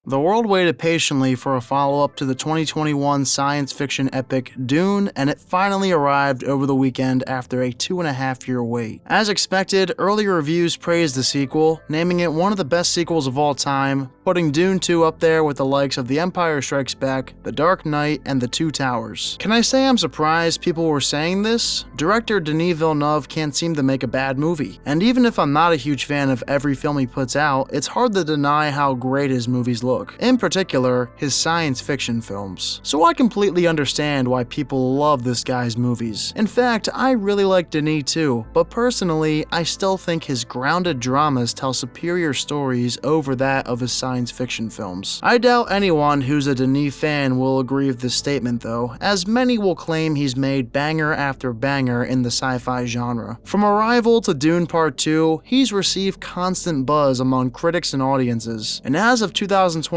The world waited patiently for a follow-up to the 2021 science fiction epic Dune, and it finally arrived over the weekend after a 2.5-year wait. As expected, early reviews praised the sequel, naming it one of the best sequels of all time, putting Dune 2 up there with the likes of The Empire Strikes Back, The Dark Knight, and The Two Towers. Can I say I'm surprised people were saying this? Director Denis Villeneuve can't seem to make a bad movie, and even if I'm not a huge fan of every film he puts out, it's hard to deny how great his movies look. In particular, his science fiction films. So I completely understand why people love this guy's movies. In fact, I really like Denis too, but personally, I still think his grounded dramas tell superior stories over that of his science fiction films. I doubt anyone who's a Denis fan will agree with this statement though, as many will claim he's made banger after banger in the sci-fi genre. From Arrival to Dune Part 2, he's received constant buzz among critics and audiences, and as of 2024,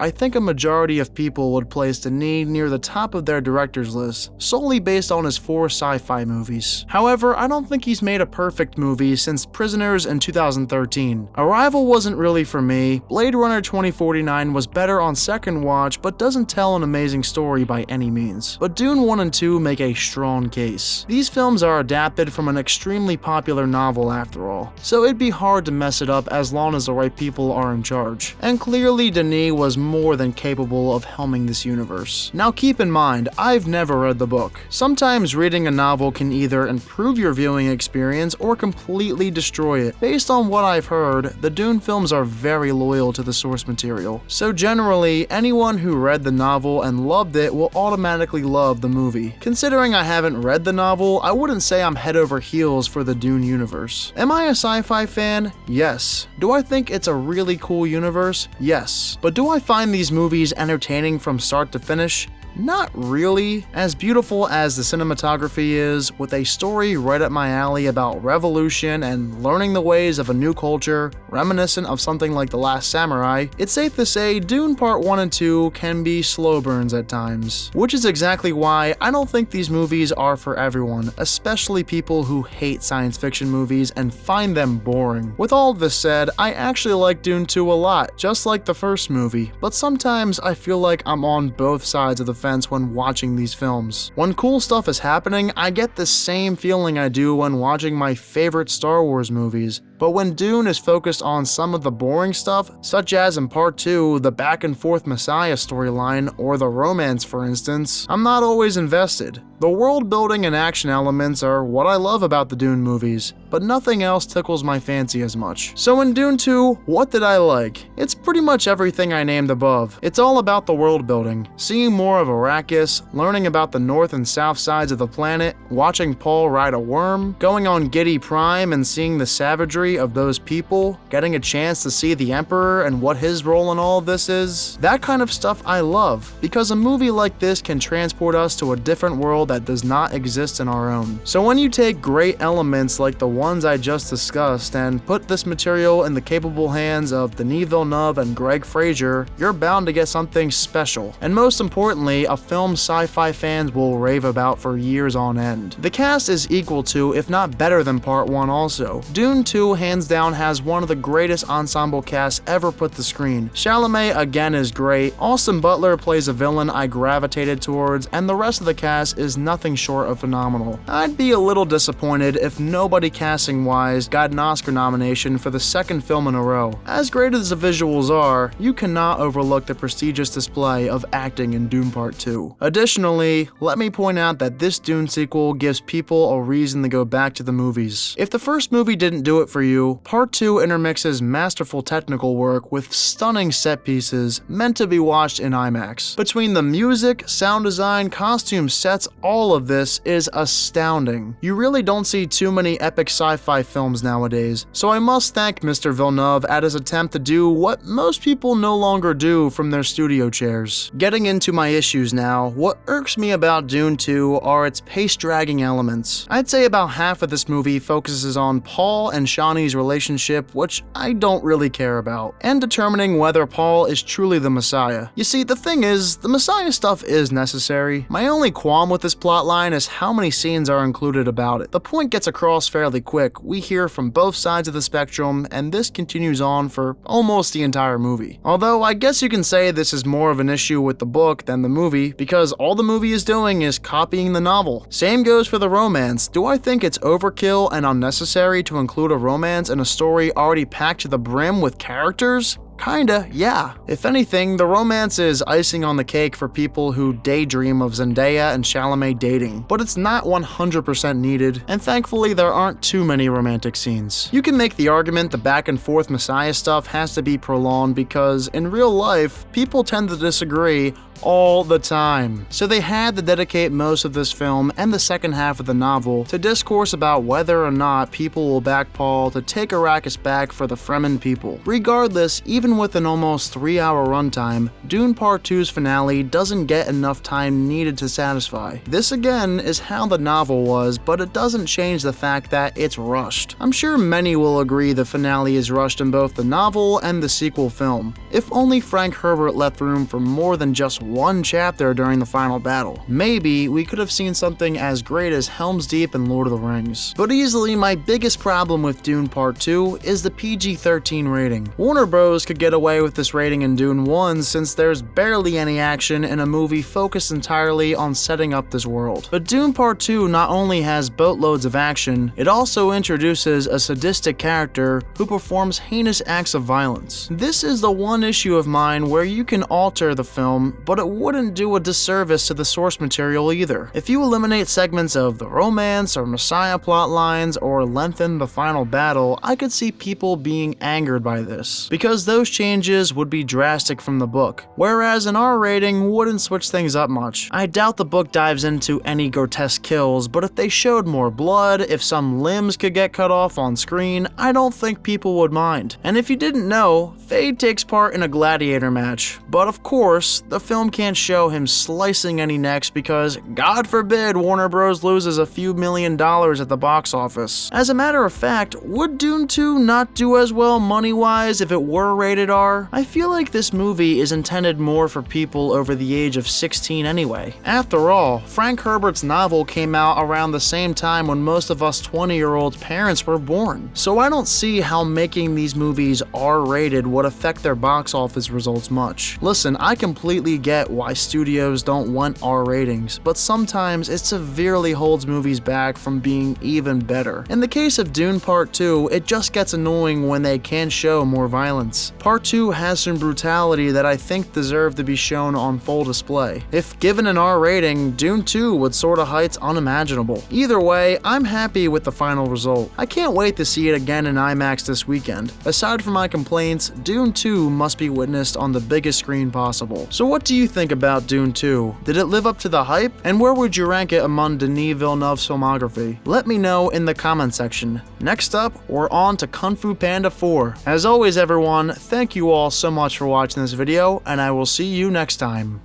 I think a majority of people would place Denis near the top of their directors list, solely based on his 4 sci-fi movies. However, I don't think he's made a perfect movie since Prisoners in 2013. Arrival wasn't really for me, Blade Runner 2049 was better on second watch but doesn't tell an amazing story by any means. But Dune 1 and 2 make a strong case. These films are adapted from an extremely popular novel after all, so it'd be hard to mess it up as long as the right people are in charge. And clearly Denis was more than capable of helming this universe. Now keep in mind, I've never read the book. Sometimes reading a novel can either improve your viewing experience or completely destroy it. Based on what I've heard, the Dune films are very loyal to the source material. So generally, anyone who read the novel and loved it will automatically love the movie. Considering I haven't read the novel, I wouldn't say I'm head over heels for the Dune universe. Am I a sci-fi fan? Yes. Do I think it's a really cool universe? Yes. But do I find these movies entertaining from start to finish? Not really. As beautiful as the cinematography is, with a story right up my alley about revolution and learning the ways of a new culture, reminiscent of something like The Last Samurai, it's safe to say Dune Part 1 and 2 can be slow burns at times. Which is exactly why I don't think these movies are for everyone, especially people who hate science fiction movies and find them boring. With all of this said, I actually like Dune 2 a lot, just like the first movie, but sometimes I feel like I'm on both sides of the fence when watching these films. When cool stuff is happening, I get the same feeling I do when watching my favorite Star Wars movies. But when Dune is focused on some of the boring stuff, such as in Part 2, the back and forth Messiah storyline, or the romance for instance, I'm not always invested. The world building and action elements are what I love about the Dune movies, but nothing else tickles my fancy as much. So in Dune 2, what did I like? It's pretty much everything I named above. It's all about the world building, seeing more of Arrakis, learning about the north and south sides of the planet, watching Paul ride a worm, going on Giedi Prime and seeing the savagery of those people, getting a chance to see the Emperor and what his role in all of this is. That kind of stuff I love, because a movie like this can transport us to a different world that does not exist in our own. So when you take great elements like the ones I just discussed and put this material in the capable hands of Denis Villeneuve and Greg Fraser, you're bound to get something special. And most importantly, a film sci-fi fans will rave about for years on end. The cast is equal to, if not better than Part 1 also. Dune 2 hands down has one of the greatest ensemble casts ever put to screen. Chalamet again is great, Austin Butler plays a villain I gravitated towards, and the rest of the cast is nothing short of phenomenal. I'd be a little disappointed if nobody casting-wise got an Oscar nomination for the second film in a row. As great as the visuals are, you cannot overlook the prestigious display of acting in Dune Part 2. Additionally, let me point out that this Dune sequel gives people a reason to go back to the movies. If the first movie didn't do it for you, Part 2 intermixes masterful technical work with stunning set pieces meant to be watched in IMAX. Between the music, sound design, costume sets, all of this is astounding. You really don't see too many epic sci-fi films nowadays, so I must thank Mr. Villeneuve at his attempt to do what most people no longer do from their studio chairs. Getting into my issues now, what irks me about Dune 2 are its pace-dragging elements. I'd say about half of this movie focuses on Paul and Shawnee's Sonny's relationship, which I don't really care about, and determining whether Paul is truly the Messiah. You see, the thing is, the Messiah stuff is necessary. My only qualm with this plotline is how many scenes are included about it. The point gets across fairly quick. We hear from both sides of the spectrum, and this continues on for almost the entire movie. Although I guess you can say this is more of an issue with the book than the movie, because all the movie is doing is copying the novel. Same goes for the romance. Do I think it's overkill and unnecessary to include a romance in a story already packed to the brim with characters? Kinda, yeah. If anything, the romance is icing on the cake for people who daydream of Zendaya and Chalamet dating, but it's not 100% needed, and thankfully there aren't too many romantic scenes. You can make the argument the back and forth Messiah stuff has to be prolonged because, in real life, people tend to disagree all the time. So they had to dedicate most of this film and the second half of the novel to discourse about whether or not people will back Paul to take Arrakis back for the Fremen people. Regardless, even with an almost 3-hour runtime, Dune Part 2's finale doesn't get enough time needed to satisfy. This again is how the novel was, but it doesn't change the fact that it's rushed. I'm sure many will agree the finale is rushed in both the novel and the sequel film. If only Frank Herbert left room for more than just one chapter during the final battle. Maybe we could have seen something as great as Helm's Deep and Lord of the Rings. But easily my biggest problem with Dune Part 2 is the PG-13 rating. Warner Bros. Could get away with this rating in Dune 1 since there's barely any action in a movie focused entirely on setting up this world. But Dune Part 2 not only has boatloads of action, it also introduces a sadistic character who performs heinous acts of violence. This is the one issue of mine where you can alter the film, but it wouldn't do a disservice to the source material either. If you eliminate segments of the romance or Messiah plot lines or lengthen the final battle, I could see people being angered by this, because those changes would be drastic from the book, whereas an R rating wouldn't switch things up much. I doubt the book dives into any grotesque kills, but if they showed more blood, if some limbs could get cut off on screen, I don't think people would mind. And if you didn't know, Fade takes part in a gladiator match, but of course, the film can't show him slicing any necks because, God forbid, Warner Bros. Loses a few $1 million at the box office. As a matter of fact, would Dune 2 not do as well money-wise if it were rated R? I feel like this movie is intended more for people over the age of 16 anyway. After all, Frank Herbert's novel came out around the same time when most of us 20-year-old parents were born, so I don't see how making these movies R-rated would affect their box office results much. Listen, I completely get why studios don't want R ratings, but sometimes it severely holds movies back from being even better. In the case of Dune Part 2, it just gets annoying when they can show more violence. Part 2 has some brutality that I think deserve to be shown on full display. If given an R rating, Dune 2 would soar to heights unimaginable. Either way, I'm happy with the final result. I can't wait to see it again in IMAX this weekend. Aside from my complaints, Dune 2 must be witnessed on the biggest screen possible. So what do you think about Dune 2? Did it live up to the hype? And where would you rank it among Denis Villeneuve's filmography? Let me know in the comment section. Next up, we're on to Kung Fu Panda 4. As always everyone, thank you all so much for watching this video, and I will see you next time.